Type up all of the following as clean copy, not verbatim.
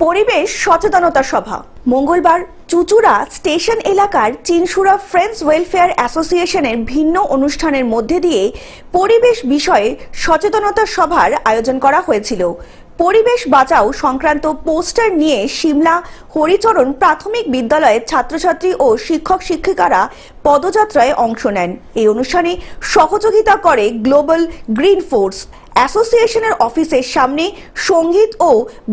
পরিবেশ সচেতনতা সভা মঙ্গলবার চুচুড়া স্টেশন এলাকার চিনসুরা ফ্রেন্ডস ওয়েলফেয়ার অ্যাসোসিয়েশনের ভিন্ন অনুষ্ঠানের মধ্যে দিয়ে পরিবেশ বিষয়ে সচেতনতা সভার আয়োজন করা হয়েছিল। পরিবেশ বাঁচাও সংক্রান্ত পোস্টার নিয়ে সিমলা হরিচরণ প্রাথমিক বিদ্যালয়ের ছাত্রছাত্রী ও শিক্ষক শিক্ষিকারা পদযাত্রায় অংশ নেন। এই অনুষ্ঠানে সহযোগিতা করে গ্লোবাল গ্রিন ফোর্স। অ্যাসোসিয়েশনের অফিসের সামনে সঙ্গীত ও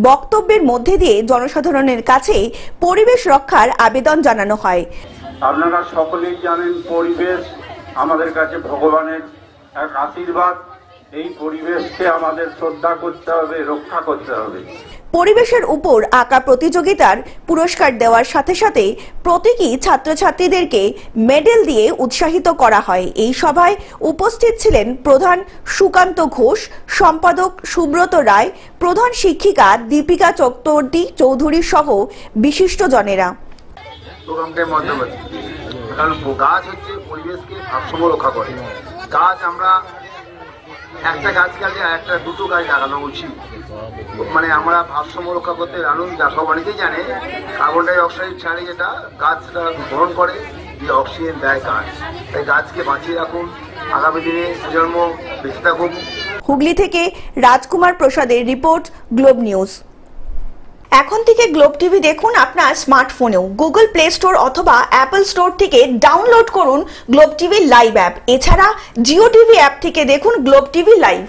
বক্তব্যের মধ্যে দিয়ে জনসাধারণের কাছে পরিবেশ রক্ষার আবেদন জানানো হয়। আপনারা সকলেই জানেন, পরিবেশ আমাদের কাছে ভগবানের এক আশীর্বাদ। এই পরিবেশকে আমাদের শ্রদ্ধা করতে হবে, রক্ষা করতে হবে। পরিবেশের উপর আঁকা প্রতিযোগিতার পুরস্কার দেওয়ার সাথে সাথে প্রতীকী ছাত্রছাত্রীদেরকে মেডেল দিয়ে উৎসাহিত করা হয়। এই সভায় উপস্থিত ছিলেন প্রধান সুকান্ত ঘোষ, সম্পাদক সুব্রত রায়, প্রধান শিক্ষিকা দীপিকা চক্রবর্তী চৌধুরী সহ বিশিষ্টজনেরা। গাছ হচ্ছে পরিবেশকে ভারসাম্য রক্ষা করে। গাছ আমরা একটা গাছ কাটলে একটা দুটো গাছ লাগানো উচিত। মানে আমরা ভারসাম্য রক্ষা করতে জানুন, সব অনেকেই জানে কার্বন ডাই অক্সাইড ছাড়ে যেটা গাছটা গ্রহণ করে, যে অক্সিজেন দেয় গাছ। তাই গাছকে বাঁচিয়ে রাখুন, আগামী দিনে প্রজন্ম বেঁচে থাকুক। হুগলি থেকে রাজকুমার প্রসাদের রিপোর্ট, গ্লোব নিউজ। এখন থেকে গ্লোব টিভি দেখুন আপনার স্মার্টফোনেও। গুগল প্লে স্টোর অথবা অ্যাপল স্টোর থেকে ডাউনলোড করুন গ্লোব টিভি লাইভ অ্যাপ। এছাড়া জিও টিভি অ্যাপ থেকে দেখুন গ্লোব টিভি লাইভ।